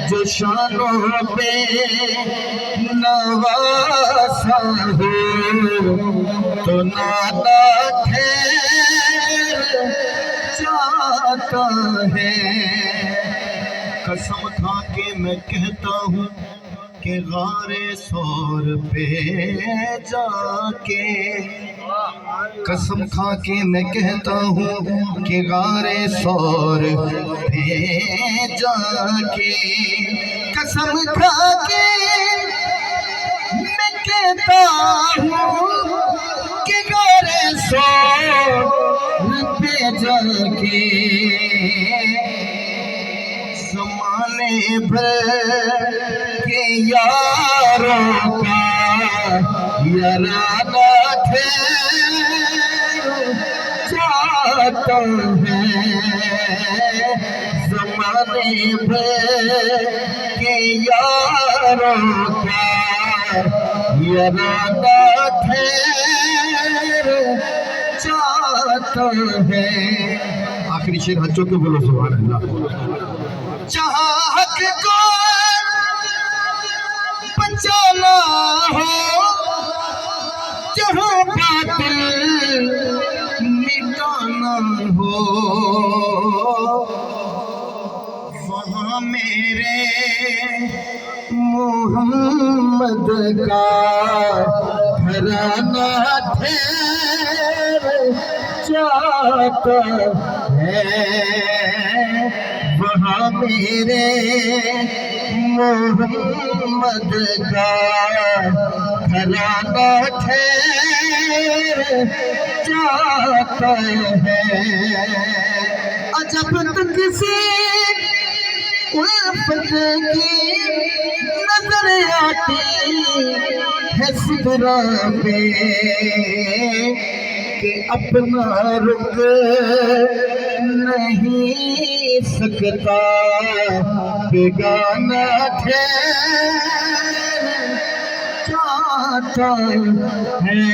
جو شانوں پہ نوازا ہو تو نالا ٹھہر جاتا ہے۔ قسم کھا کے میں کہتا ہوں کہ غار ثور پہ جا کے، قسم کھا کے میں کہتا ہوں کہ غار ثور پہ جا کے، قسم کھا کے میں کہتا ہوں کہ غار ثور پہ جا کے، زمانے بھر کے یاروں کا یارانہ ٹھہر جاتا ہے۔ زمانے بھر کے یاروں کا یارانہ ٹھہر جاتا ہے۔ آخری شعر ہنچو کے بولو سبحان اللہ۔ جہاں حق کو بچانا ہو، جہاں باطل مٹانا ہو، وہاں میرے محمد کا گھرانہ ٹھہر جاتا ہے۔ وہاں میرے محمد کا گھرانہ ٹھہر جاتا ہے۔ عجب تو کسی الفت کی نظر آتی ہے صدرا پہ کہ اپنا رک نہیں سکتا بیگانہ ٹھہر جاتا ہے۔